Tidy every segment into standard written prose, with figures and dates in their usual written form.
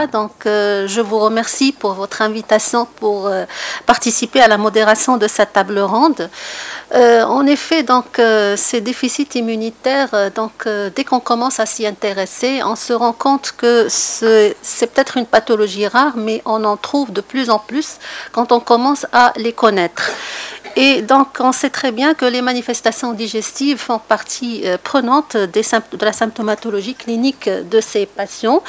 Alpha. Donc, je vous remercie pour votre invitation pour participer à la modération de cette table ronde. En effet, donc, ces déficits immunitaires, dès qu'on commence à s'y intéresser, on se rend compte que c'est peut-être une pathologie rare, mais on en trouve de plus en plus quand on commence à les connaître. Et donc, on sait très bien que les manifestations digestives font partie prenante de la symptomatologie clinique de ces patients.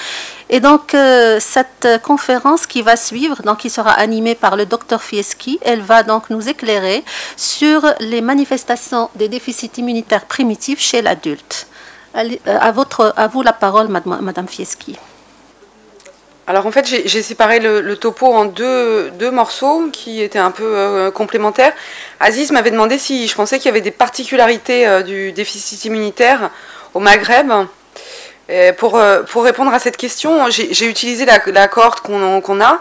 Et donc, cette conférence qui va suivre, donc, qui sera animée par le docteur Fieschi, elle va donc nous éclairer sur les manifestations des déficits immunitaires primitifs chez l'adulte. À vous la parole, Madame Fieschi. Alors en fait, j'ai séparé le topo en deux morceaux qui étaient un peu complémentaires. Aziz m'avait demandé si je pensais qu'il y avait des particularités du déficit immunitaire au Maghreb. Et pour répondre à cette question, j'ai utilisé la cohorte qu'on a,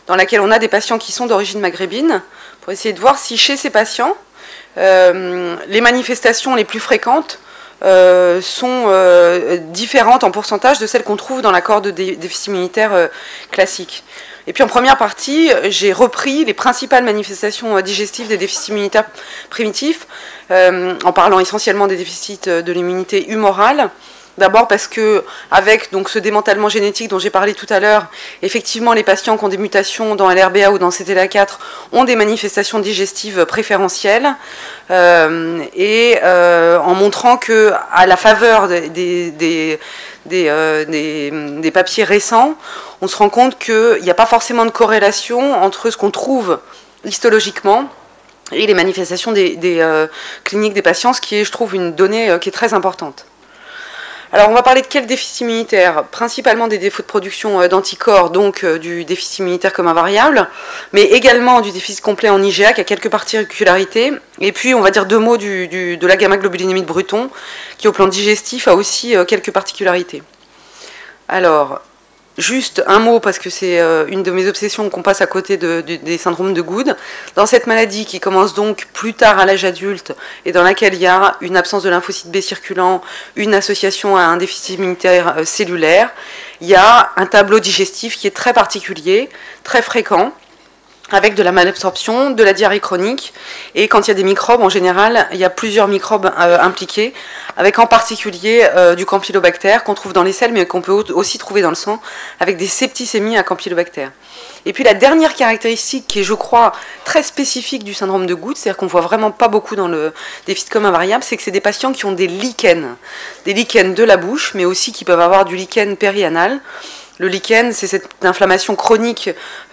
dans laquelle on a des patients qui sont d'origine maghrébine, pour essayer de voir si chez ces patients, les manifestations les plus fréquentes sont différentes en pourcentage de celles qu'on trouve dans la cohorte de déficit immunitaire classique. Et puis en première partie, j'ai repris les principales manifestations digestives des déficits immunitaires primitifs, en parlant essentiellement des déficits de l'immunité humorale. D'abord parce que, avec donc, ce démantèlement génétique dont j'ai parlé tout à l'heure, effectivement, les patients qui ont des mutations dans LRBA ou dans CTLA4 ont des manifestations digestives préférentielles, en montrant que, à la faveur des papiers récents, on se rend compte qu'il n'y a pas forcément de corrélation entre ce qu'on trouve histologiquement et les manifestations cliniques des patients, ce qui est, je trouve, une donnée qui est très importante. Alors on va parler de quel déficit immunitaire? Principalement des défauts de production d'anticorps, donc du déficit immunitaire comme invariable, mais également du déficit complet en IgA qui a quelques particularités, et puis on va dire deux mots de la gamma-globulinémie de Bruton, qui au plan digestif a aussi quelques particularités. Alors, juste un mot, parce que c'est une de mes obsessions qu'on passe à côté des syndromes de Good. Dans cette maladie qui commence donc plus tard à l'âge adulte et dans laquelle il y a une absence de lymphocytes B circulant, une association à un déficit immunitaire cellulaire, il y a un tableau digestif qui est très particulier, très fréquent, avec de la malabsorption, de la diarrhée chronique, et quand il y a des microbes, en général, il y a plusieurs microbes impliqués, avec en particulier du campylobactère qu'on trouve dans les selles, mais qu'on peut aussi trouver dans le sang, avec des septicémies à campylobactère. Et puis la dernière caractéristique qui est, je crois, très spécifique du syndrome de Good, c'est-à-dire qu'on voit vraiment pas beaucoup dans le déficit commun variable, c'est que c'est des patients qui ont des lichens de la bouche, mais aussi qui peuvent avoir du lichen périanal. Le lichen, c'est cette inflammation chronique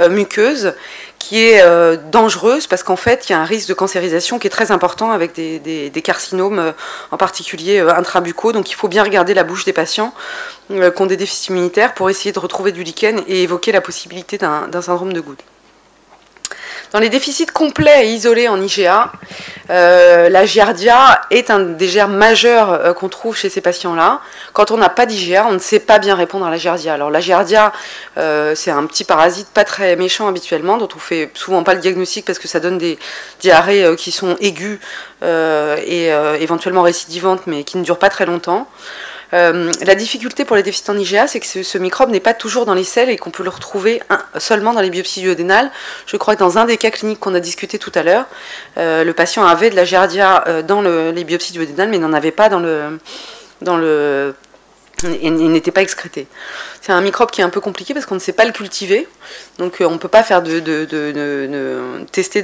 muqueuse qui est dangereuse parce qu'en fait, il y a un risque de cancérisation qui est très important avec des carcinomes, en particulier intrabucaux. Donc il faut bien regarder la bouche des patients qui ont des déficits immunitaires pour essayer de retrouver du lichen et évoquer la possibilité d'un syndrome de Good. Dans les déficits complets et isolés en IgA, la giardia est un des germes majeurs qu'on trouve chez ces patients-là. Quand on n'a pas d'IgA, on ne sait pas bien répondre à la giardia. Alors la giardia, c'est un petit parasite pas très méchant habituellement, dont on fait souvent pas le diagnostic parce que ça donne des diarrhées qui sont aiguës et éventuellement récidivantes, mais qui ne durent pas très longtemps. La difficulté pour les déficits en IgA, c'est que ce microbe n'est pas toujours dans les selles et qu'on peut le retrouver seulement dans les biopsies duodénales. Je crois que dans un des cas cliniques qu'on a discuté tout à l'heure, le patient avait de la giardia dans les biopsies duodénales, mais n'en avait pas il n'était pas excrété. C'est un microbe qui est un peu compliqué parce qu'on ne sait pas le cultiver, donc on ne peut pas faire tester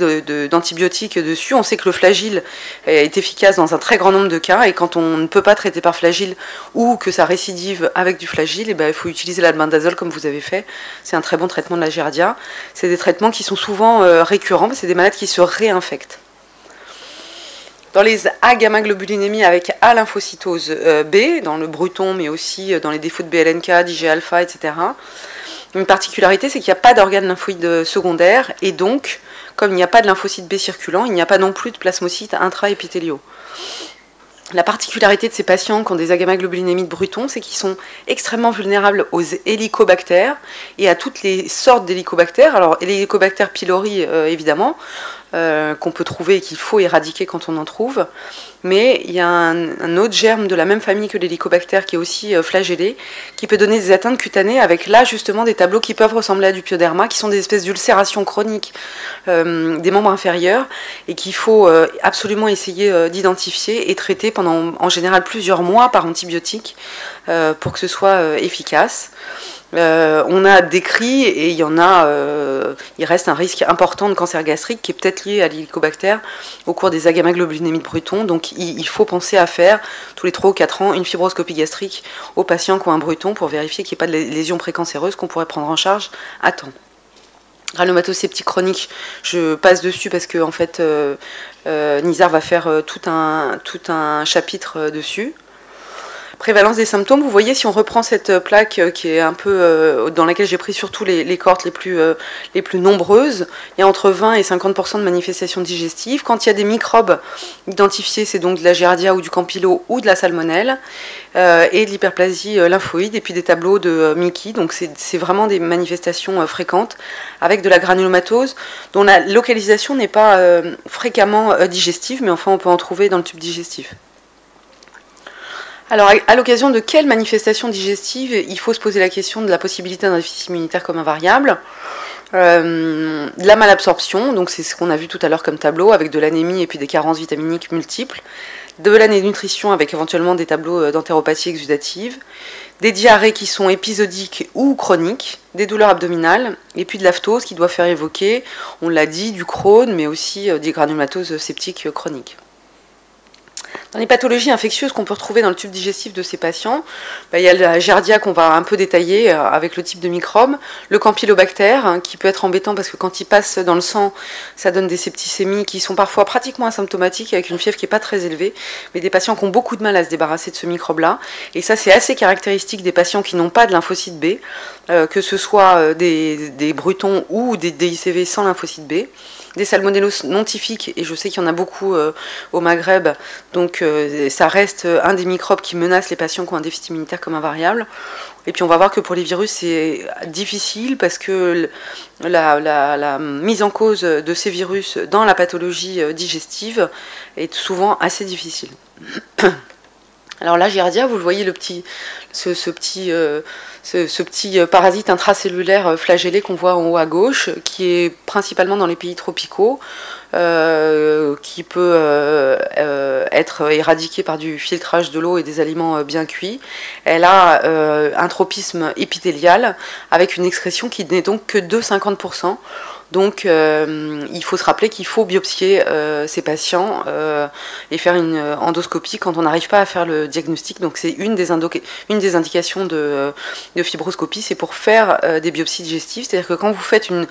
d'antibiotiques dessus. On sait que le flagile est efficace dans un très grand nombre de cas, et quand on ne peut pas traiter par flagile ou que ça récidive avec du flagile, et ben, il faut utiliser l'albendazole comme vous avez fait. C'est un très bon traitement de la giardia. C'est des traitements qui sont souvent récurrents, c'est des malades qui se réinfectent. Dans les A-gamma-globulinémies avec A-lymphocytose B, dans le Bruton, mais aussi dans les défauts de BLNK, d'IgA-alpha, etc., une particularité, c'est qu'il n'y a pas d'organes lymphoïdes secondaires, et donc, comme il n'y a pas de lymphocytes B circulants, il n'y a pas non plus de plasmocytes intra-épithéliaux. La particularité de ces patients qui ont des A-gamma-globulinémies de Bruton, c'est qu'ils sont extrêmement vulnérables aux hélicobactères et à toutes les sortes d'hélicobactères. Alors, l'hélicobactère pylori, évidemment, qu'on peut trouver et qu'il faut éradiquer quand on en trouve. Mais il y a un autre germe de la même famille que l'hélicobactère qui est aussi flagellé, qui peut donner des atteintes cutanées avec là justement des tableaux qui peuvent ressembler à du pyoderma, qui sont des espèces d'ulcérations chroniques des membres inférieurs et qu'il faut absolument essayer d'identifier et traiter pendant en général plusieurs mois par antibiotiques pour que ce soit efficace. On a décrit, et il reste un risque important de cancer gastrique qui est peut-être lié à l'hélicobactère au cours des agammaglobulinémies de Bruton. Donc il faut penser à faire tous les 3 ou 4 ans une fibroscopie gastrique aux patients qui ont un Bruton pour vérifier qu'il n'y ait pas de lésions précancéreuses qu'on pourrait prendre en charge à temps. Granulomatose septique chronique, je passe dessus parce que en fait, Nizar va faire tout un chapitre dessus. Prévalence des symptômes, vous voyez, si on reprend cette plaque qui est un peu dans laquelle j'ai pris surtout les cohortes les plus nombreuses, il y a entre 20 et 50% de manifestations digestives. Quand il y a des microbes identifiés, c'est donc de la giardia ou du campylome ou de la salmonelle, et de l'hyperplasie lymphoïde, et puis des tableaux de Mickey. Donc c'est vraiment des manifestations fréquentes avec de la granulomatose dont la localisation n'est pas fréquemment digestive, mais enfin on peut en trouver dans le tube digestif. Alors, à l'occasion de quelle manifestation digestive il faut se poser la question de la possibilité d'un déficit immunitaire comme invariable? La malabsorption, donc c'est ce qu'on a vu tout à l'heure comme tableau, avec de l'anémie et puis des carences vitaminiques multiples, de la dénutrition avec éventuellement des tableaux d'entéropathie exudative, des diarrhées qui sont épisodiques ou chroniques, des douleurs abdominales, et puis de la phtose qui doit faire évoquer, on l'a dit, du Crohn, mais aussi des granulomatoses septiques chroniques. Dans les pathologies infectieuses qu'on peut retrouver dans le tube digestif de ces patients, il y a la giardia qu'on va un peu détailler avec le type de microbe, le campylobactère qui peut être embêtant parce que quand il passe dans le sang, ça donne des septicémies qui sont parfois pratiquement asymptomatiques avec une fièvre qui n'est pas très élevée, mais des patients qui ont beaucoup de mal à se débarrasser de ce microbe-là. Et ça, c'est assez caractéristique des patients qui n'ont pas de lymphocyte B, que ce soit des brutons ou des DICV sans lymphocyte B. Des salmonelloses non typhiques, et je sais qu'il y en a beaucoup au Maghreb, donc ça reste un des microbes qui menacent les patients qui ont un déficit immunitaire comme invariable. Et puis on va voir que pour les virus c'est difficile parce que la mise en cause de ces virus dans la pathologie digestive est souvent assez difficile. Alors là, giardia, vous le voyez, ce petit parasite intracellulaire flagellé qu'on voit en haut à gauche, qui est principalement dans les pays tropicaux, qui peut être éradiqué par du filtrage de l'eau et des aliments bien cuits. Elle a un tropisme épithélial avec une excrétion qui n'est donc que de 50%. Donc il faut se rappeler qu'il faut biopsier ces patients et faire une endoscopie quand on n'arrive pas à faire le diagnostic. Donc c'est une des indications de fibroscopie, c'est pour faire des biopsies digestives. C'est-à-dire que quand vous faites une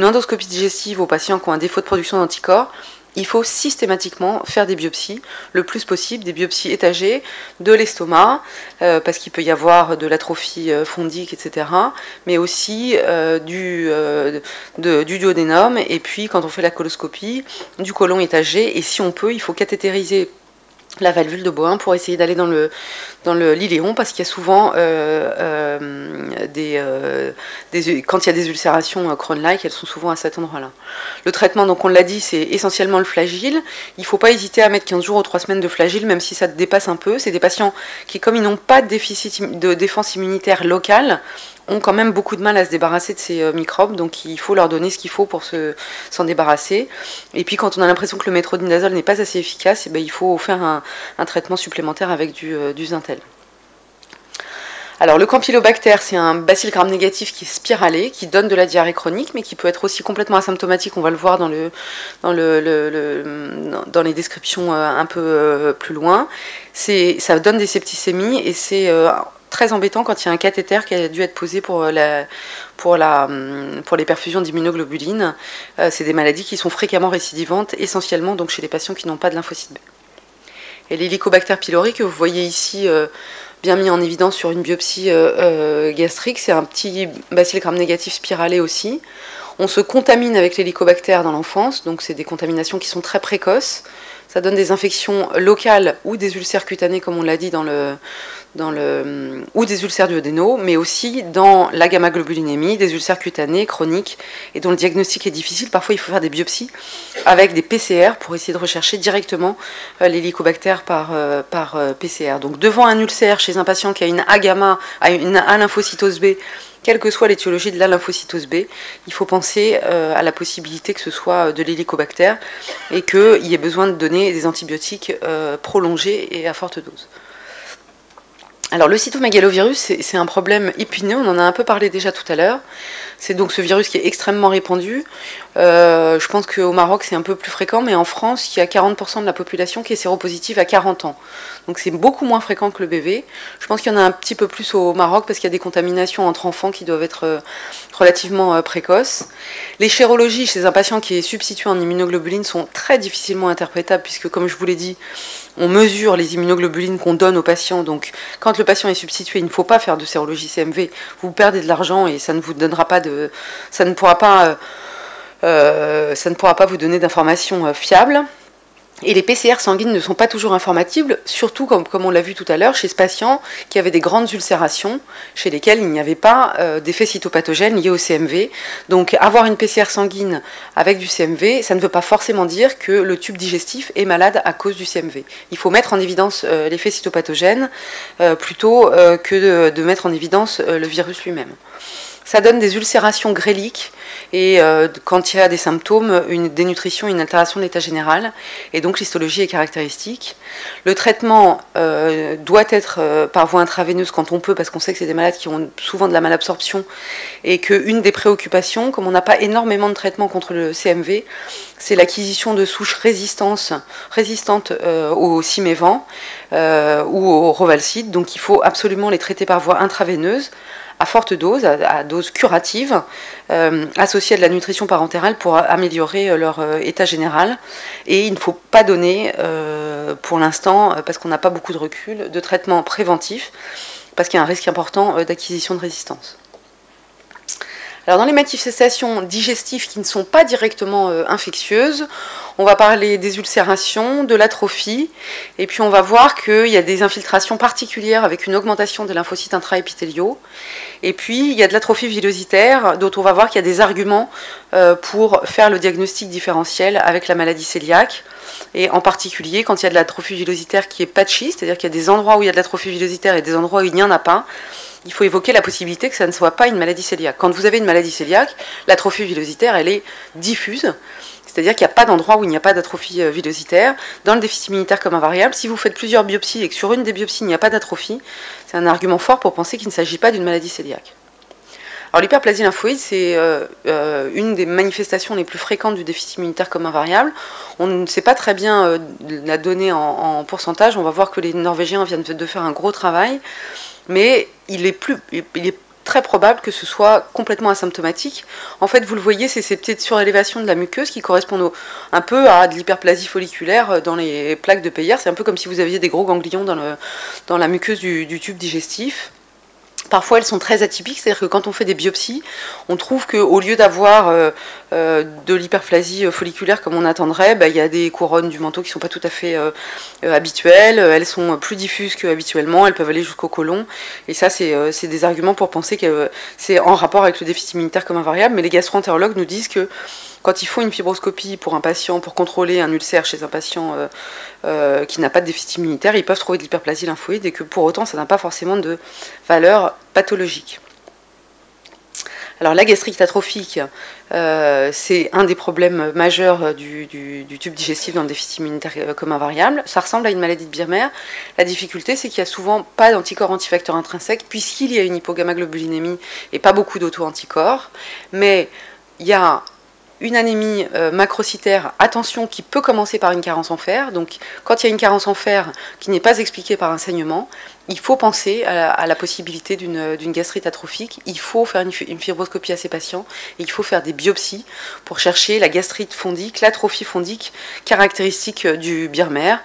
endoscopie digestive aux patients qui ont un défaut de production d'anticorps, il faut systématiquement faire des biopsies, le plus possible, des biopsies étagées de l'estomac, parce qu'il peut y avoir de l'atrophie fondique, etc., mais aussi du duodénum, et puis quand on fait la coloscopie, du côlon étagé, et si on peut, il faut cathétériser la valvule de Bowen pour essayer d'aller dans l'iléon, parce qu'il y a souvent quand il y a des ulcérations Crohn-like, elles sont souvent à cet endroit-là. Le traitement, donc on l'a dit, c'est essentiellement le flagyl. Il ne faut pas hésiter à mettre 15 jours ou 3 semaines de flagyl, même si ça dépasse un peu. C'est des patients qui, comme ils n'ont pas de déficit de défense immunitaire locale, ont quand même beaucoup de mal à se débarrasser de ces microbes, donc il faut leur donner ce qu'il faut pour s'en débarrasser. Et puis quand on a l'impression que le métronidazole n'est pas assez efficace, il faut faire un traitement supplémentaire avec du Zintel. Alors le campylobactère, c'est un bacille gram négatif qui est spiralé, qui donne de la diarrhée chronique, mais qui peut être aussi complètement asymptomatique, on va le voir dans les descriptions un peu plus loin. Ça donne des septicémies et c'est très embêtant quand il y a un cathéter qui a dû être posé pour les perfusions d'immunoglobulines. C'est des maladies qui sont fréquemment récidivantes, essentiellement donc chez les patients qui n'ont pas de lymphocyte B. Et l'hélicobactère pylori que vous voyez ici bien mis en évidence sur une biopsie gastrique, c'est un petit bacille gram négatif spiralé aussi. On se contamine avec l'hélicobactère dans l'enfance, donc c'est des contaminations qui sont très précoces, Ça donne des infections locales ou des ulcères cutanés, comme on l'a dit, ou des ulcères duodénaux, mais aussi dans la gamma-globulinémie, des ulcères cutanés chroniques, et dont le diagnostic est difficile. Parfois, il faut faire des biopsies avec des PCR pour essayer de rechercher directement l'hélicobactère par PCR. Donc, devant un ulcère chez un patient qui a une A-gamma, une A-lymphocytose B, quelle que soit l'étiologie de la lymphocytose B, il faut penser à la possibilité que ce soit de l'hélicobactère et qu'il y ait besoin de donner des antibiotiques prolongés et à forte dose. Alors le cytomégalovirus, c'est un problème épineux, on en a un peu parlé déjà tout à l'heure. C'est donc ce virus qui est extrêmement répandu. Je pense qu'au Maroc, c'est un peu plus fréquent, mais en France, il y a 40% de la population qui est séropositive à 40 ans. Donc c'est beaucoup moins fréquent que le BV. Je pense qu'il y en a un petit peu plus au Maroc parce qu'il y a des contaminations entre enfants qui doivent être relativement précoces. Les chérologies chez un patient qui est substitué en immunoglobulines sont très difficilement interprétables puisque, comme je vous l'ai dit, on mesure les immunoglobulines qu'on donne aux patients. Donc quand le patient est substitué, il ne faut pas faire de sérologie CMV. Vous perdez de l'argent et ça ne vous donnera pas ça ne pourra pas vous donner d'informations fiables. Et les PCR sanguines ne sont pas toujours informatibles, surtout comme on l'a vu tout à l'heure, chez ce patient qui avait des grandes ulcérations, chez lesquelles il n'y avait pas d'effet cytopathogène lié au CMV. Donc avoir une PCR sanguine avec du CMV, ça ne veut pas forcément dire que le tube digestif est malade à cause du CMV. Il faut mettre en évidence l'effet cytopathogène plutôt que de mettre en évidence le virus lui-même. Ça donne des ulcérations gréliques et quand il y a des symptômes, une dénutrition, une altération de l'état général. Et donc l'histologie est caractéristique. Le traitement doit être par voie intraveineuse quand on peut, parce qu'on sait que c'est des malades qui ont souvent de la malabsorption et qu'une des préoccupations, comme on n'a pas énormément de traitement contre le CMV, c'est l'acquisition de souches résistantes au Simévan ou au Rovalcide. Donc il faut absolument les traiter par voie intraveineuse, à forte dose, à dose curative, associée à de la nutrition parentérale pour améliorer leur état général. Et il ne faut pas donner, pour l'instant, parce qu'on n'a pas beaucoup de recul, de traitement préventif, parce qu'il y a un risque important d'acquisition de résistance. Alors dans les manifestations digestives qui ne sont pas directement infectieuses, on va parler des ulcérations, de l'atrophie, et puis on va voir qu'il y a des infiltrations particulières avec une augmentation des lymphocytes intraépithéliaux. Et puis il y a de l'atrophie villositaire, dont on va voir qu'il y a des arguments pour faire le diagnostic différentiel avec la maladie cœliaque. Et en particulier quand il y a de l'atrophie villositaire qui est patchy, c'est-à-dire qu'il y a des endroits où il y a de l'atrophie villositaire et des endroits où il n'y en a pas, il faut évoquer la possibilité que ça ne soit pas une maladie cœliaque. Quand vous avez une maladie cœliaque, l'atrophie villositaire, elle est diffuse, c'est-à-dire qu'il n'y a pas d'endroit où il n'y a pas d'atrophie villositaire. Dans le déficit immunitaire comme invariable, si vous faites plusieurs biopsies et que sur une des biopsies, il n'y a pas d'atrophie, c'est un argument fort pour penser qu'il ne s'agit pas d'une maladie cœliaque. Alors l'hyperplasie lymphoïde, c'est une des manifestations les plus fréquentes du déficit immunitaire comme invariable. On ne sait pas très bien la donner en pourcentage. On va voir que les Norvégiens viennent de faire un gros travail, mais il est très probable que ce soit complètement asymptomatique. En fait, vous le voyez, c'est ces petites surélévations de la muqueuse qui correspondent un peu à de l'hyperplasie folliculaire dans les plaques de Peyer. C'est un peu comme si vous aviez des gros ganglions dans la muqueuse du tube digestif. Parfois, elles sont très atypiques, c'est-à-dire que quand on fait des biopsies, on trouve qu'au lieu d'avoir de l'hyperplasie folliculaire comme on attendrait, il y a des couronnes du manteau qui ne sont pas tout à fait habituelles, elles sont plus diffuses qu'habituellement, elles peuvent aller jusqu'au côlon, et ça, c'est des arguments pour penser que c'est en rapport avec le déficit immunitaire comme invariable, mais les gastro-entérologues nous disent que quand ils font une fibroscopie pour un patient, pour contrôler un ulcère chez un patient qui n'a pas de déficit immunitaire, ils peuvent trouver de l'hyperplasie lymphoïde et que pour autant, ça n'a pas forcément de valeur pathologique. Alors la gastrite atrophique, c'est un des problèmes majeurs du tube digestif dans le déficit immunitaire comme invariable. Ça ressemble à une maladie de Birmer. La difficulté, c'est qu'il n'y a souvent pas d'anticorps antifacteurs intrinsèques, puisqu'il y a une hypogammaglobulinémie et pas beaucoup d'auto-anticorps. Mais il y a une anémie macrocytaire, attention, qui peut commencer par une carence en fer. Donc, quand il y a une carence en fer qui n'est pas expliquée par un saignement, il faut penser à la possibilité d'une gastrite atrophique. Il faut faire une fibroscopie à ces patients et il faut faire des biopsies pour chercher la gastrite fondique, l'atrophie fondique caractéristique du Birmer.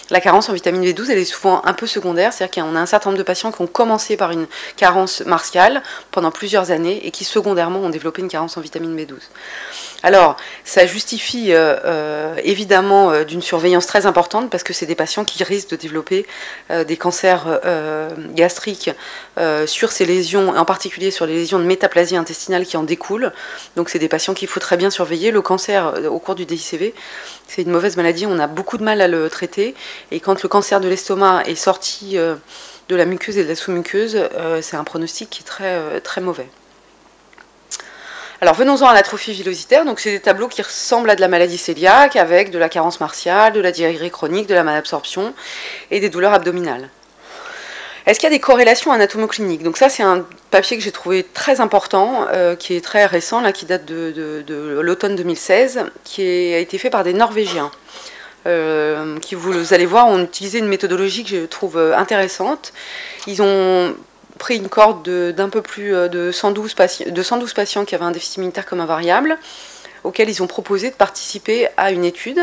La carence en vitamine B12, elle est souvent un peu secondaire, c'est-à-dire qu'on a un certain nombre de patients qui ont commencé par une carence martiale pendant plusieurs années et qui secondairement ont développé une carence en vitamine B12. Alors, ça justifie évidemment d'une surveillance très importante parce que c'est des patients qui risquent de développer des cancers gastriques sur ces lésions, en particulier sur les lésions de métaplasie intestinale qui en découlent. Donc, c'est des patients qu'il faut très bien surveiller. Le cancer au cours du DICV, c'est une mauvaise maladie, on a beaucoup de mal à le traiter. Et quand le cancer de l'estomac est sorti de la muqueuse et de la sous-muqueuse, c'est un pronostic qui est très, très mauvais. Alors venons-en à l'atrophie villositaire. Donc c'est des tableaux qui ressemblent à de la maladie cœliaque avec de la carence martiale, de la diarrhée chronique, de la malabsorption et des douleurs abdominales. Est-ce qu'il y a des corrélations anatomocliniques? Donc ça c'est un papier que j'ai trouvé très important, qui est très récent, là, qui date de l'automne 2016, qui a été fait par des Norvégiens. Qui, vous allez voir, ont utilisé une méthodologie que je trouve intéressante. Ils ont pris une cohorte d'un peu plus de 112 patients qui avaient un déficit immunitaire comme invariable, auxquels ils ont proposé de participer à une étude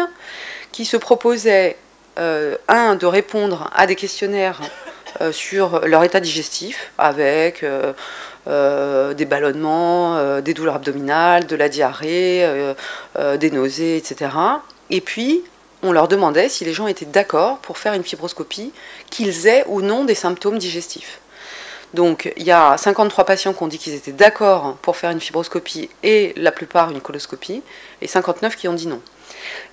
qui se proposait, de répondre à des questionnaires sur leur état digestif, avec des ballonnements, des douleurs abdominales, de la diarrhée, des nausées, etc. Et puis, on leur demandait si les gens étaient d'accord pour faire une fibroscopie, qu'ils aient ou non des symptômes digestifs. Donc, il y a 53 patients qui ont dit qu'ils étaient d'accord pour faire une fibroscopie et la plupart une coloscopie, et 59 qui ont dit non.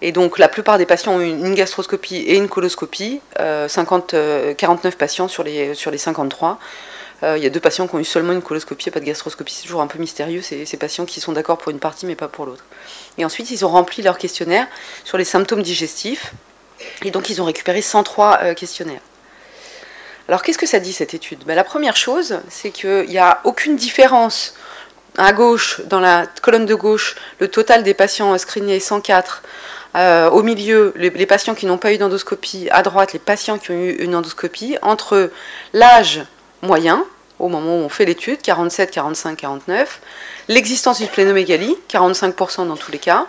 Et donc, la plupart des patients ont eu une gastroscopie et une coloscopie, 49 patients sur les 53. Il y a 2 patients qui ont eu seulement une coloscopie et pas de gastroscopie. C'est toujours un peu mystérieux, ces patients qui sont d'accord pour une partie mais pas pour l'autre. Et ensuite, ils ont rempli leur questionnaire sur les symptômes digestifs, et donc ils ont récupéré 103 questionnaires. Alors, qu'est-ce que ça dit, cette étude? La première chose, c'est qu'il n'y a aucune différence. À gauche, dans la colonne de gauche, le total des patients screenés, 104. Au milieu, les patients qui n'ont pas eu d'endoscopie. À droite, les patients qui ont eu une endoscopie. Entre l'âge moyen, au moment où on fait l'étude, 47, 45, 49. L'existence d'une splénomégalie, 45% dans tous les cas.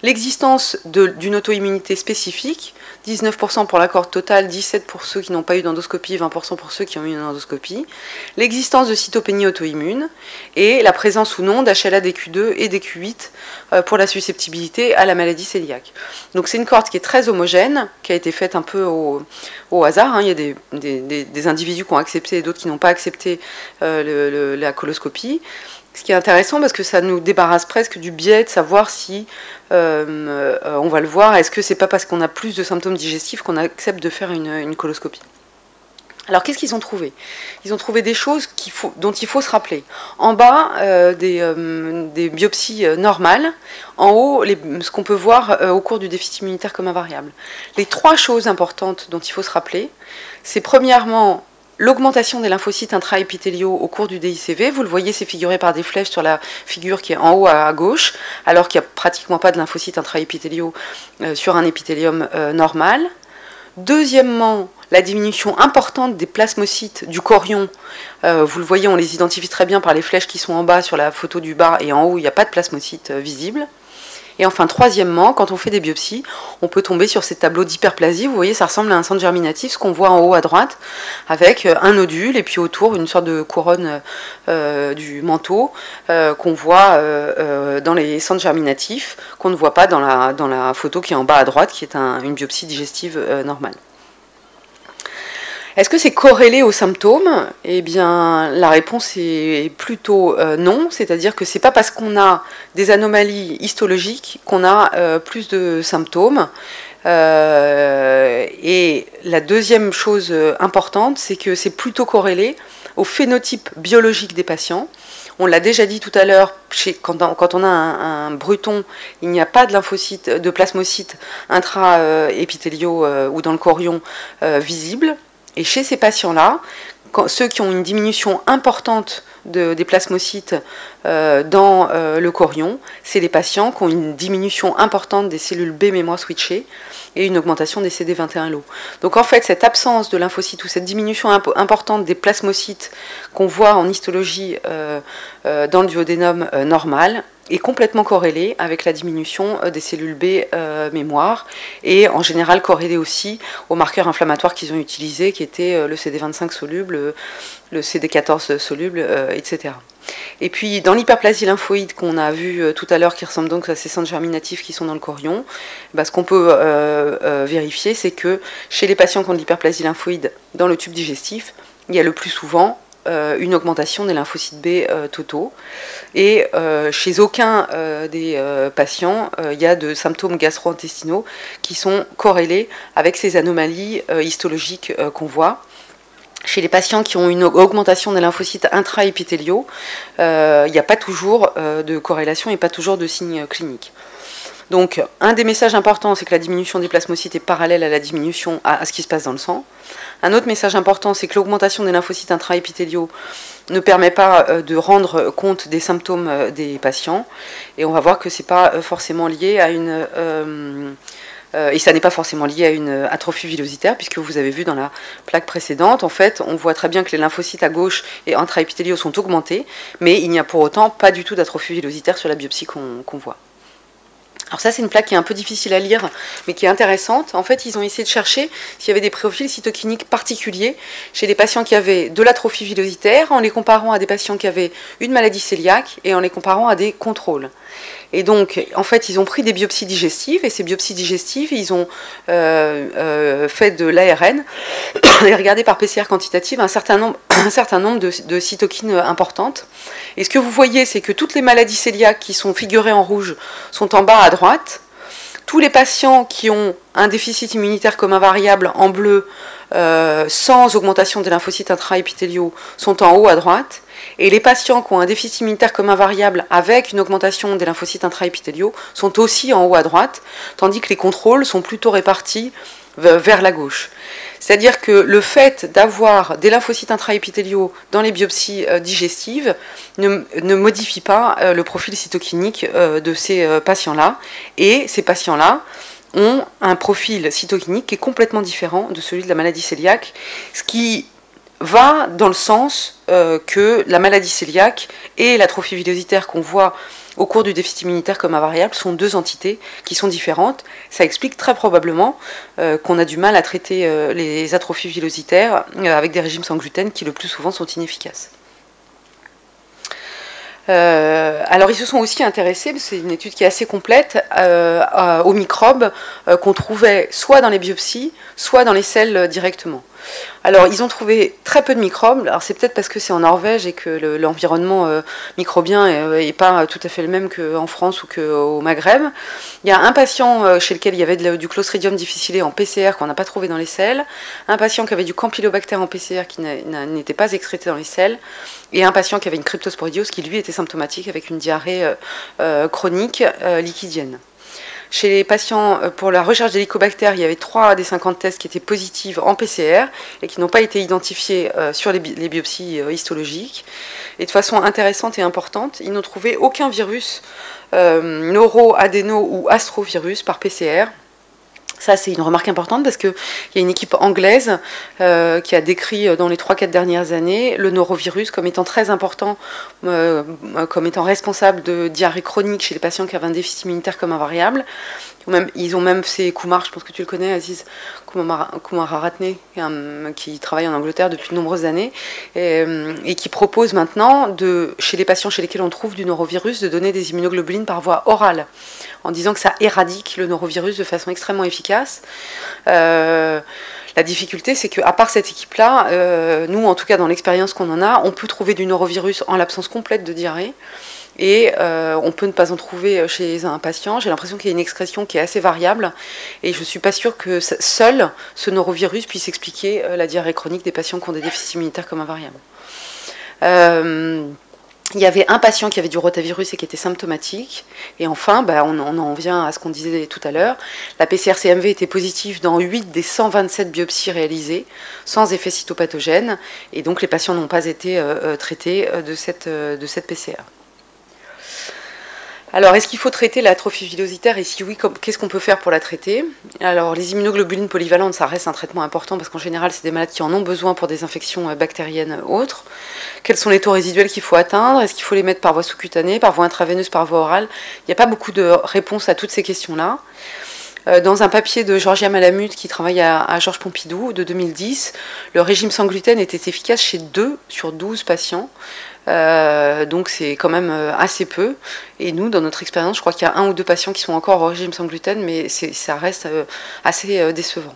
L'existence d'une auto-immunité spécifique, 19% pour la cohorte totale, 17% pour ceux qui n'ont pas eu d'endoscopie, 20% pour ceux qui ont eu une endoscopie. L'existence de cytopénie auto-immune et la présence ou non d'HLA-DQ2 et DQ8 pour la susceptibilité à la maladie cœliaque. Donc c'est une cohorte qui est très homogène, qui a été faite un peu au hasard. Il y a des individus qui ont accepté et d'autres qui n'ont pas accepté la coloscopie. Ce qui est intéressant parce que ça nous débarrasse presque du biais de savoir si, on va le voir, est-ce que c'est pas parce qu'on a plus de symptômes digestifs qu'on accepte de faire une coloscopie. Alors qu'est-ce qu'ils ont trouvé? Ils ont trouvé des choses dont il faut se rappeler. En bas, des biopsies normales. En haut, ce qu'on peut voir au cours du déficit immunitaire comme invariable. Les 3 choses importantes dont il faut se rappeler, c'est premièrement l'augmentation des lymphocytes intraépithéliaux au cours du DICV. Vous le voyez, c'est figuré par des flèches sur la figure qui est en haut à gauche, alors qu'il n'y a pratiquement pas de lymphocytes intraépithéliaux sur un épithélium normal. Deuxièmement, la diminution importante des plasmocytes du chorion. Vous le voyez, on les identifie très bien par les flèches qui sont en bas sur la photo du bas, et en haut, il n'y a pas de plasmocytes visibles. Et enfin, troisièmement, quand on fait des biopsies, on peut tomber sur ces tableaux d'hyperplasie. Vous voyez, ça ressemble à un centre germinatif, ce qu'on voit en haut à droite, avec un nodule et puis autour une sorte de couronne du manteau qu'on voit dans les centres germinatifs, qu'on ne voit pas dans la photo qui est en bas à droite, qui est une biopsie digestive normale. Est-ce que c'est corrélé aux symptômes? Eh bien, la réponse est plutôt non, c'est-à-dire que c'est pas parce qu'on a des anomalies histologiques qu'on a plus de symptômes. Et la deuxième chose importante, c'est que c'est plutôt corrélé au phénotype biologique des patients. On l'a déjà dit tout à l'heure, quand on a un bruton, il n'y a pas de lymphocytes, de plasmocytes intra-épithéliaux ou dans le chorion visibles. Et chez ces patients-là, ceux qui ont une diminution importante des plasmocytes dans le chorion, c'est les patients qui ont une diminution importante des cellules B mémoire switchées et une augmentation des CD21-LO. Donc en fait, cette absence de lymphocytes ou cette diminution importante des plasmocytes qu'on voit en histologie dans le duodénum normal est complètement corrélée avec la diminution des cellules B mémoire, et en général corrélée aussi aux marqueurs inflammatoires qu'ils ont utilisés, qui étaient le CD25 soluble, le CD14 soluble, etc. Et puis dans l'hyperplasie lymphoïde qu'on a vu tout à l'heure, qui ressemble donc à ces centres germinatifs qui sont dans le chorion, ce qu'on peut vérifier, c'est que chez les patients qui ont de l'hyperplasie lymphoïde dans le tube digestif, il y a le plus souvent une augmentation des lymphocytes B totaux. Et chez aucun des patients, il y a de symptômes gastro-intestinaux qui sont corrélés avec ces anomalies histologiques qu'on voit. Chez les patients qui ont une augmentation des lymphocytes intra-épithéliaux, il n'y a pas toujours de corrélation et pas toujours de signes cliniques. Donc, un des messages importants, c'est que la diminution des plasmocytes est parallèle à la diminution à ce qui se passe dans le sang. Un autre message important, c'est que l'augmentation des lymphocytes intra-épithéliaux ne permet pas de rendre compte des symptômes des patients. Et on va voir que ce n'est pas forcément lié à une... et ça n'est pas forcément lié à une atrophie villositaire, puisque vous avez vu dans la plaque précédente, en fait, on voit très bien que les lymphocytes à gauche et intra-épithéliaux sont augmentés, mais il n'y a pour autant pas du tout d'atrophie villositaire sur la biopsie qu'on voit. Alors ça, c'est une plaque qui est un peu difficile à lire, mais qui est intéressante. En fait, ils ont essayé de chercher s'il y avait des profils cytokiniques particuliers chez les patients qui avaient de l'atrophie villositaire, en les comparant à des patients qui avaient une maladie cœliaque et en les comparant à des contrôles. Et donc, en fait, ils ont pris des biopsies digestives, et ces biopsies digestives, ils ont fait de l'ARN et regardé par PCR quantitative un certain nombre de cytokines importantes. Et ce que vous voyez, c'est que toutes les maladies cœliaques qui sont figurées en rouge sont en bas à droite. Tous les patients qui ont un déficit immunitaire commun variable en bleu, sans augmentation des lymphocytes intra-épithéliaux, sont en haut à droite. Et les patients qui ont un déficit immunitaire commun variable avec une augmentation des lymphocytes intra-épithéliaux sont aussi en haut à droite, tandis que les contrôles sont plutôt répartis vers la gauche. C'est-à-dire que le fait d'avoir des lymphocytes intra-épithéliaux dans les biopsies digestives ne modifie pas le profil cytokinique de ces patients-là. Et ces patients-là ont un profil cytokinique qui est complètement différent de celui de la maladie cœliaque, ce qui va dans le sens que la maladie cœliaque et l'atrophie villositaire qu'on voit au cours du déficit immunitaire commun variable sont deux entités qui sont différentes. Ça explique très probablement qu'on a du mal à traiter les atrophies villositaires avec des régimes sans gluten qui le plus souvent sont inefficaces. Alors ils se sont aussi intéressés, c'est une étude qui est assez complète, aux microbes qu'on trouvait soit dans les biopsies, soit dans les selles directement. Alors ils ont trouvé très peu de microbes, alors c'est peut-être parce que c'est en Norvège et que l'environnement microbien n'est pas tout à fait le même qu'en France ou qu'au Maghreb. Il y a un patient chez lequel il y avait du Clostridium difficile en PCR qu'on n'a pas trouvé dans les selles, un patient qui avait du Campylobacter en PCR qui n'était pas excrété dans les selles, et un patient qui avait une cryptosporidiose qui lui était symptomatique avec une diarrhée chronique liquidienne. Chez les patients, pour la recherche d'hélicobactères, il y avait 3 des 50 tests qui étaient positifs en PCR et qui n'ont pas été identifiés sur les biopsies histologiques. Et de façon intéressante et importante, ils n'ont trouvé aucun virus neuro-, adéno- ou astrovirus par PCR. Ça, c'est une remarque importante parce qu'il y a une équipe anglaise qui a décrit dans les 3-4 dernières années le norovirus comme étant très important, comme étant responsable de diarrhée chronique chez les patients qui avaient un déficit immunitaire commun variable. Ils ont même fait Kumar, je pense que tu le connais, Aziz Kumararatne, qui travaille en Angleterre depuis de nombreuses années, et qui propose maintenant, chez les patients chez lesquels on trouve du norovirus, de donner des immunoglobulines par voie orale, en disant que ça éradique le norovirus de façon extrêmement efficace. La difficulté, c'est qu'à part cette équipe-là, nous, en tout cas dans l'expérience qu'on en a, on peut trouver du norovirus en l'absence complète de diarrhée, et on peut ne pas en trouver chez un patient. J'ai l'impression qu'il y a une excrétion qui est assez variable, et je ne suis pas sûre que seul ce norovirus puisse expliquer la diarrhée chronique des patients qui ont des déficits immunitaires comme invariables. Il y avait un patient qui avait du rotavirus et qui était symptomatique. Et enfin, on en vient à ce qu'on disait tout à l'heure. La PCR-CMV était positive dans 8 des 127 biopsies réalisées, sans effet cytopathogène. Et donc, les patients n'ont pas été traités de cette PCR. Alors, est-ce qu'il faut traiter l'atrophie villositaire et si oui, qu'est-ce qu'on peut faire pour la traiter? Alors, les immunoglobulines polyvalentes, ça reste un traitement important parce qu'en général, c'est des malades qui en ont besoin pour des infections bactériennes autres. Quels sont les taux résiduels qu'il faut atteindre? Est-ce qu'il faut les mettre par voie sous-cutanée, par voie intraveineuse, par voie orale? Il n'y a pas beaucoup de réponses à toutes ces questions-là. Dans un papier de Georgia Malamud qui travaille à Georges Pompidou de 2010, le régime sans gluten était efficace chez 2 sur 12 patients. Donc c'est quand même assez peu. Et nous, dans notre expérience, je crois qu'il y a 1 ou 2 patients qui sont encore au régime sans gluten, mais ça reste assez décevant.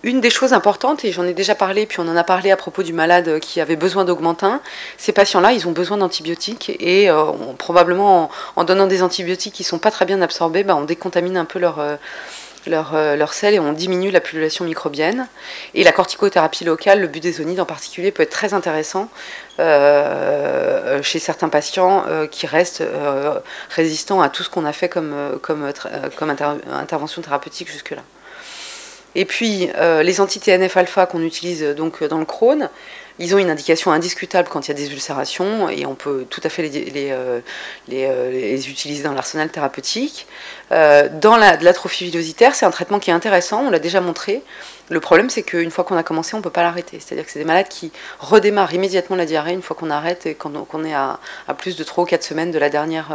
Une des choses importantes, et j'en ai déjà parlé, puis on en a parlé à propos du malade qui avait besoin d'augmentin, ces patients-là, ils ont besoin d'antibiotiques et probablement en donnant des antibiotiques qui ne sont pas très bien absorbés, on décontamine un peu leurs selles et on diminue la pullulation microbienne. Et la corticothérapie locale, le budesonide en particulier, peut être très intéressant chez certains patients qui restent résistants à tout ce qu'on a fait comme intervention thérapeutique jusque-là. Et puis, les anti-TNF-alpha qu'on utilise donc dans le Crohn, ils ont une indication indiscutable quand il y a des ulcérations et on peut tout à fait les utiliser dans l'arsenal thérapeutique. Dans l'atrophie villositaire, c'est un traitement qui est intéressant, on l'a déjà montré. Le problème, c'est qu'une fois qu'on a commencé, on ne peut pas l'arrêter. C'est-à-dire que c'est des malades qui redémarrent immédiatement la diarrhée une fois qu'on arrête et qu'on est à plus de 3 ou 4 semaines de la dernière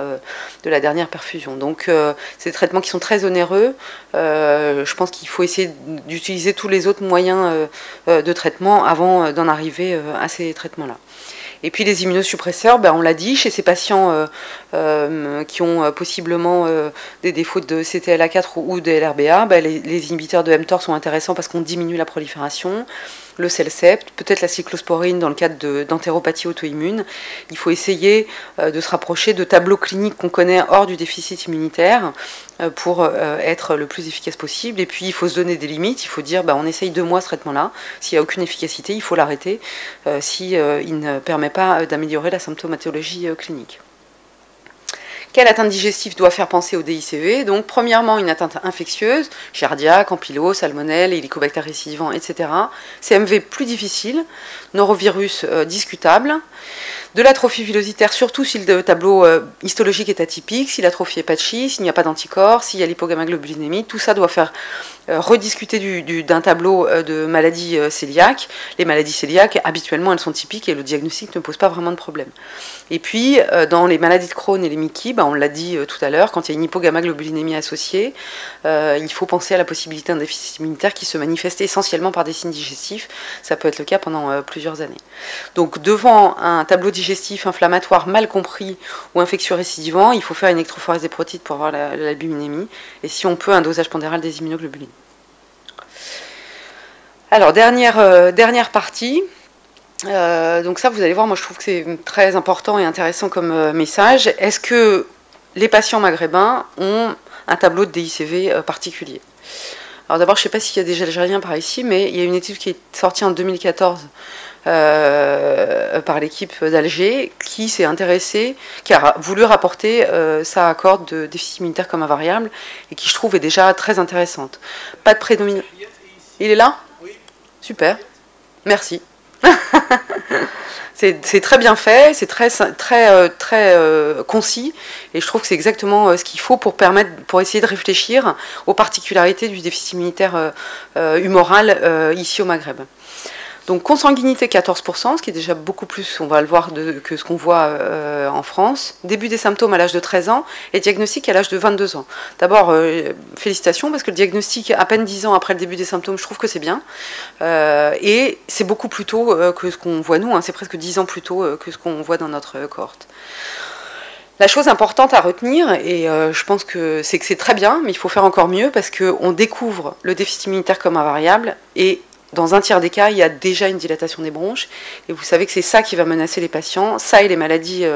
perfusion. Donc, c'est des traitements qui sont très onéreux. Je pense qu'il faut essayer d'utiliser tous les autres moyens de traitement avant d'en arriver à ces traitements-là. Et puis les immunosuppresseurs, on l'a dit, chez ces patients qui ont possiblement des défauts de CTLA4 ou de LRBA, les inhibiteurs de mTOR sont intéressants parce qu'on diminue la prolifération. Le Celcept, peut-être la cyclosporine dans le cadre d'entéropathie auto-immune. Il faut essayer de se rapprocher de tableaux cliniques qu'on connaît hors du déficit immunitaire pour être le plus efficace possible. Et puis il faut se donner des limites, il faut dire on essaye 2 mois ce traitement-là. S'il n'y a aucune efficacité, il faut l'arrêter si il ne permet pas d'améliorer la symptomatologie clinique. Quelle atteinte digestive doit faire penser au DICV? Donc, premièrement, une atteinte infectieuse, Giardia, Campylose, Salmonelle, Helicobacter récidivant, etc. CMV plus difficile, norovirus discutable. De l'atrophie villositaire, surtout si le tableau histologique est atypique, si l'atrophie est patchy, s'il n'y a pas d'anticorps, s'il y a l'hypogammaglobulinémie, tout ça doit faire rediscuter d'un tableau de maladies cœliaques. Les maladies cœliaques, habituellement, elles sont typiques et le diagnostic ne pose pas vraiment de problème. Et puis, dans les maladies de Crohn et les MICI, on l'a dit tout à l'heure, quand il y a une hypogammaglobulinémie associée, il faut penser à la possibilité d'un déficit immunitaire qui se manifeste essentiellement par des signes digestifs. Ça peut être le cas pendant plusieurs années. Donc, devant un tableau digestif inflammatoire mal compris ou infectieux récidivant, il faut faire une électrophorèse des protides pour avoir l'albuminémie. Et si on peut, un dosage pondéral des immunoglobulines. Alors, dernière partie. Donc ça, vous allez voir, moi je trouve que c'est très important et intéressant comme message. Est-ce que les patients maghrébins ont un tableau de DICV particulier? Alors d'abord, je ne sais pas s'il y a des Algériens par ici, mais il y a une étude qui est sortie en 2014 par l'équipe d'Alger qui s'est intéressée, qui a voulu rapporter sa cohorte de déficit immunitaire comme invariable et qui, je trouve, est déjà très intéressante. Pas de prédominance. Il est là? Oui. Super. Merci. C'est très bien fait, c'est très concis, et je trouve que c'est exactement ce qu'il faut pour essayer de réfléchir aux particularités du déficit immunitaire humoral ici au Maghreb. Donc consanguinité 14%, ce qui est déjà beaucoup plus, on va le voir, que ce qu'on voit en France. Début des symptômes à l'âge de 13 ans et diagnostic à l'âge de 22 ans. D'abord, félicitations, parce que le diagnostic à peine 10 ans après le début des symptômes, je trouve que c'est bien. Et c'est beaucoup plus tôt que ce qu'on voit nous, c'est presque 10 ans plus tôt que ce qu'on voit dans notre cohorte. La chose importante à retenir, et je pense que c'est très bien, mais il faut faire encore mieux, parce qu'on découvre le déficit immunitaire comme invariable, et dans un tiers des cas, il y a déjà une dilatation des bronches. Et vous savez que c'est ça qui va menacer les patients, ça et les maladies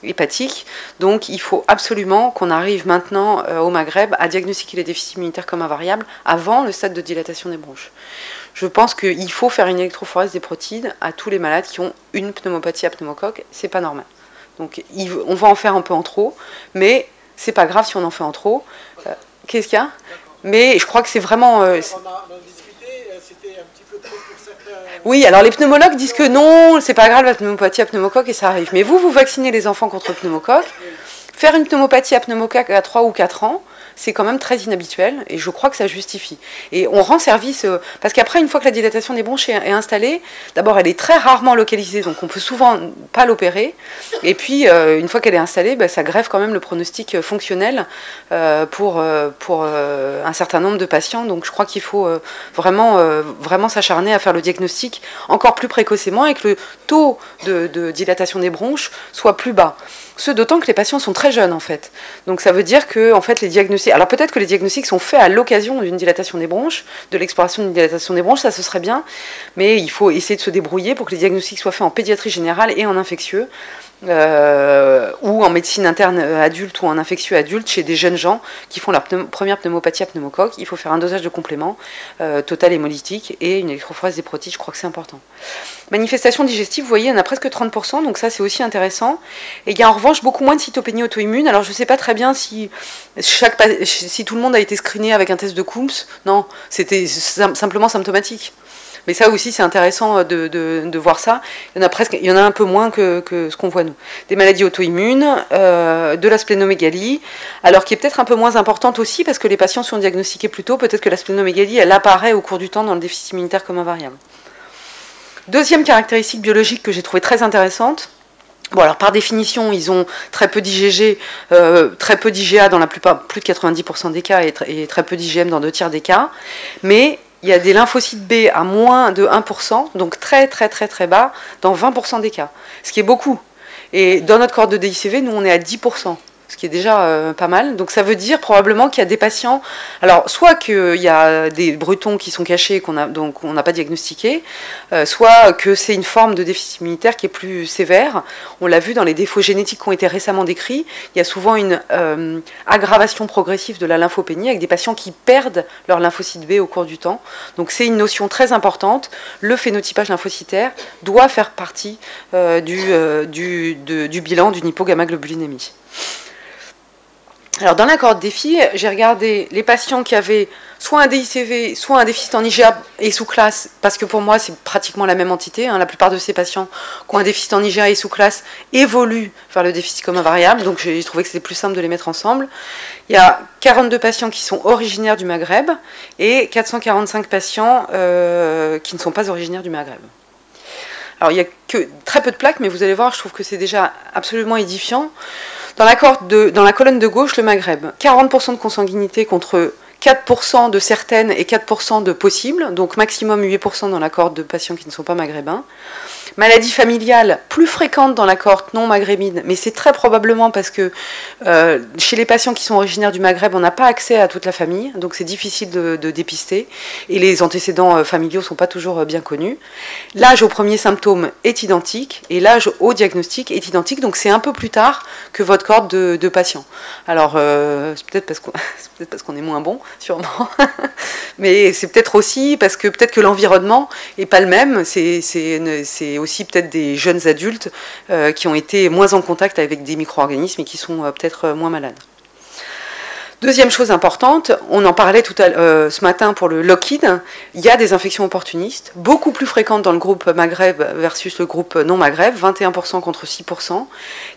hépatiques. Donc il faut absolument qu'on arrive maintenant au Maghreb à diagnostiquer les déficits immunitaires comme invariables avant le stade de dilatation des bronches. Je pense qu'il faut faire une électrophorèse des protides à tous les malades qui ont une pneumopathie à pneumocoque. C'est pas normal. Donc on va en faire un peu en trop, mais c'est pas grave si on en fait en trop. Qu'est-ce qu'il y a? Mais je crois que c'est vraiment... Oui, alors les pneumologues disent que non, c'est pas grave la pneumopathie à pneumocoque et ça arrive. Mais vous vaccinez les enfants contre le pneumocoque. Faire une pneumopathie à pneumocoque à 3 ou 4 ans, c'est quand même très inhabituel, et je crois que ça justifie. Et on rend service, parce qu'après, une fois que la dilatation des bronches est installée, d'abord, elle est très rarement localisée, donc on peut souvent pas l'opérer, et puis, une fois qu'elle est installée, ça grève quand même le pronostic fonctionnel pour un certain nombre de patients, donc je crois qu'il faut vraiment s'acharner à faire le diagnostic encore plus précocement, et que le taux de dilatation des bronches soit plus bas. Ce d'autant que les patients sont très jeunes en fait. Donc ça veut dire que en fait les diagnostics. Alors peut-être que les diagnostics sont faits à l'occasion d'une dilatation des bronches, de l'exploration d'une dilatation des bronches, ça ce serait bien. Mais il faut essayer de se débrouiller pour que les diagnostics soient faits en pédiatrie générale et en infectieux. Ou en médecine interne adulte ou en infectieux adulte chez des jeunes gens qui font leur première pneumopathie à pneumocoque. Il faut faire un dosage de complément total hémolytique et une électrophorèse des protides, je crois que c'est important. Manifestation digestive, vous voyez, il y en a presque 30%, donc ça c'est aussi intéressant. Et il y a en revanche beaucoup moins de cytopénie auto-immune. Alors je ne sais pas très bien si tout le monde a été screené avec un test de Coombs. Non, c'était simplement symptomatique. Mais ça aussi, c'est intéressant de voir ça. Il y en a un peu moins que ce qu'on voit nous. Des maladies auto-immunes, de la splénomégalie, alors qui est peut-être un peu moins importante aussi, parce que les patients sont diagnostiqués plus tôt. Peut-être que la splénomégalie, elle apparaît au cours du temps dans le déficit immunitaire comme invariable. Deuxième caractéristique biologique que j'ai trouvée très intéressante. Bon, alors par définition, ils ont très peu d'IgG, très peu d'IgA dans la plupart, plus de 90% des cas, et très peu d'IgM dans 2 tiers des cas. Mais il y a des lymphocytes B à moins de 1%, donc très très très très bas, dans 20% des cas, ce qui est beaucoup. Et dans notre cohorte de DICV, nous on est à 10%, ce qui est déjà pas mal. Donc ça veut dire probablement qu'il y a des patients, alors soit qu'il y a des bretons qui sont cachés, donc on n'a pas diagnostiqué, soit que c'est une forme de déficit immunitaire qui est plus sévère. On l'a vu dans les défauts génétiques qui ont été récemment décrits, il y a souvent une aggravation progressive de la lymphopénie avec des patients qui perdent leur lymphocyte B au cours du temps. Donc c'est une notion très importante. Le phénotypage lymphocytaire doit faire partie du bilan d'une hypogammaglobulinémie. Alors dans la cohorte des filles, j'ai regardé les patients qui avaient soit un DICV, soit un déficit en IgA et sous-classe, parce que pour moi c'est pratiquement la même entité. La plupart de ces patients qui ont un déficit en IgA et sous-classe évoluent vers le déficit comme invariable, donc j'ai trouvé que c'était plus simple de les mettre ensemble. Il y a 42 patients qui sont originaires du Maghreb et 445 patients qui ne sont pas originaires du Maghreb. Alors il n'y a que très peu de plaques, mais vous allez voir, je trouve que c'est déjà absolument édifiant. Dans la colonne de gauche, le Maghreb, 40% de consanguinité contre 4% de certaines et 4% de possibles, donc maximum 8% dans la cohorte de patients qui ne sont pas maghrébins. Maladie familiale plus fréquente dans la cohorte non maghrébine, mais c'est très probablement parce que chez les patients qui sont originaires du Maghreb, on n'a pas accès à toute la famille, donc c'est difficile de dépister, et les antécédents familiaux ne sont pas toujours bien connus. L'âge au premier symptôme est identique, et l'âge au diagnostic est identique, donc c'est un peu plus tard que votre cohorte de patients. Alors, c'est peut-être parce qu'on est moins bon, sûrement, mais c'est peut-être aussi parce que peut-être que l'environnement n'est pas le même, c'est aussi peut-être des jeunes adultes qui ont été moins en contact avec des micro-organismes et qui sont peut-être moins malades. Deuxième chose importante, on en parlait ce matin pour le Lockheed, il y a des infections opportunistes, beaucoup plus fréquentes dans le groupe Maghreb versus le groupe non-Maghreb, 21% contre 6%.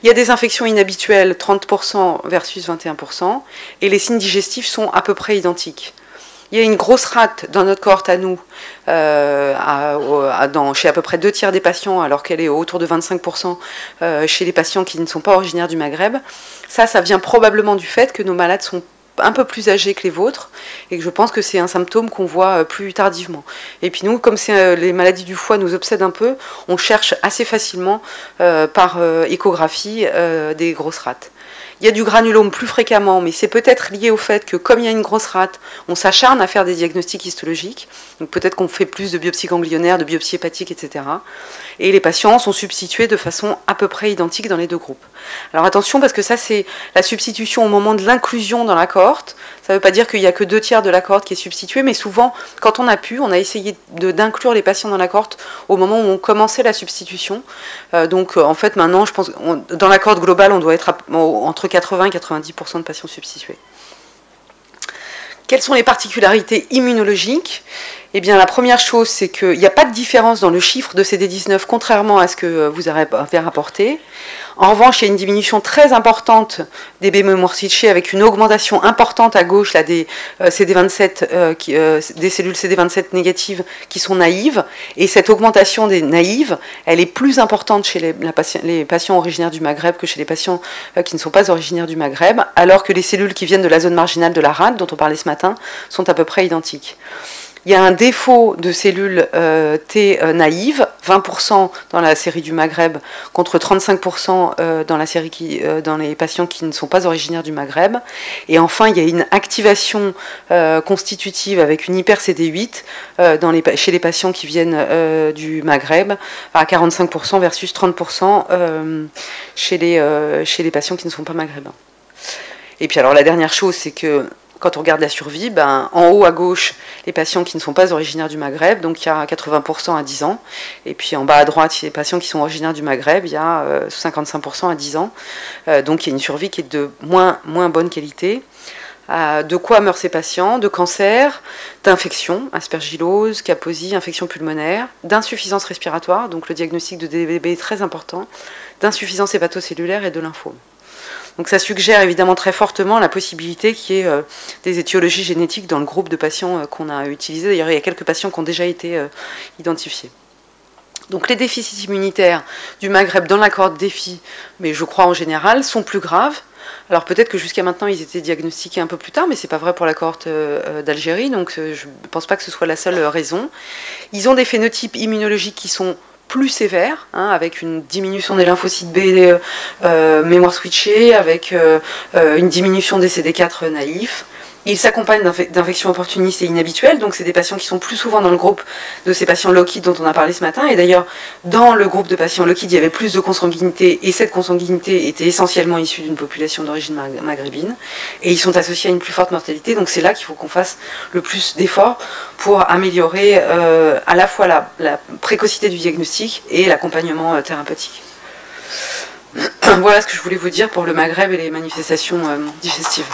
Il y a des infections inhabituelles, 30% versus 21%, et les signes digestifs sont à peu près identiques. Il y a une grosse rate dans notre cohorte à nous, chez à peu près 2 tiers des patients, alors qu'elle est autour de 25% chez les patients qui ne sont pas originaires du Maghreb. Ça vient probablement du fait que nos malades sont un peu plus âgés que les vôtres, et que je pense que c'est un symptôme qu'on voit plus tardivement. Et puis nous, comme les maladies du foie nous obsèdent un peu, on cherche assez facilement par échographie des grosses rates. Il y a du granulome plus fréquemment, mais c'est peut-être lié au fait que, comme il y a une grosse rate, on s'acharne à faire des diagnostics histologiques. Donc peut-être qu'on fait plus de biopsies ganglionnaires, de biopsies hépatiques, etc. Et les patients sont substitués de façon à peu près identique dans les deux groupes. Alors attention, parce que ça, c'est la substitution au moment de l'inclusion dans la cohorte. Ça ne veut pas dire qu'il n'y a que 2 tiers de la cohorte qui est substituée, mais souvent, quand on a pu, on a essayé d'inclure les patients dans la cohorte au moment où on commençait la substitution. Donc en fait, maintenant, je pense dans la cohorte globale, on doit être entre 80 et 90% de patients substitués. Quelles sont les particularités immunologiques? Eh bien, la première chose, c'est qu'il n'y a pas de différence dans le chiffre de CD19, contrairement à ce que vous avez rapporté. En revanche, il y a une diminution très importante des B-mémoires switchés avec une augmentation importante à gauche là, des CD27, des cellules CD27 négatives qui sont naïves. Et cette augmentation des naïves, elle est plus importante chez les patients originaires du Maghreb que chez les patients qui ne sont pas originaires du Maghreb, alors que les cellules qui viennent de la zone marginale de la rade, dont on parlait ce matin, sont à peu près identiques. Il y a un défaut de cellules T naïves, 20% dans la série du Maghreb contre 35% dans la série dans les patients qui ne sont pas originaires du Maghreb. Et enfin, il y a une activation constitutive avec une hyper CD8 chez les patients qui viennent du Maghreb à 45% versus 30% chez les patients qui ne sont pas maghrébins. Et puis alors la dernière chose, c'est que quand on regarde la survie, en haut à gauche, les patients qui ne sont pas originaires du Maghreb, donc il y a 80% à 10 ans. Et puis en bas à droite, les patients qui sont originaires du Maghreb, il y a 55% à 10 ans. Donc il y a une survie qui est de moins bonne qualité. De quoi meurent ces patients? De cancer, d'infection, aspergillose, kaposie, infection pulmonaire, d'insuffisance respiratoire, donc le diagnostic de DBB est très important, d'insuffisance hépatocellulaire et de lymphome. Donc ça suggère évidemment très fortement la possibilité qu'il y ait des étiologies génétiques dans le groupe de patients qu'on a utilisé. D'ailleurs, il y a quelques patients qui ont déjà été identifiés. Donc les déficits immunitaires du Maghreb dans la cohorte DEFI, mais je crois en général, sont plus graves. Alors peut-être que jusqu'à maintenant ils étaient diagnostiqués un peu plus tard, mais ce n'est pas vrai pour la cohorte d'Algérie, donc je ne pense pas que ce soit la seule raison. Ils ont des phénotypes immunologiques qui sont plus sévère, avec une diminution des lymphocytes B mémoire switchée, avec une diminution des CD4 naïfs. Il s'accompagne d'infections opportunistes et inhabituelles, donc c'est des patients qui sont plus souvent dans le groupe de ces patients Lockheed dont on a parlé ce matin, et d'ailleurs dans le groupe de patients Lockheed il y avait plus de consanguinité, et cette consanguinité était essentiellement issue d'une population d'origine maghrébine, et ils sont associés à une plus forte mortalité, donc c'est là qu'il faut qu'on fasse le plus d'efforts pour améliorer à la fois la précocité du diagnostic et l'accompagnement thérapeutique. Voilà ce que je voulais vous dire pour le Maghreb et les manifestations digestives.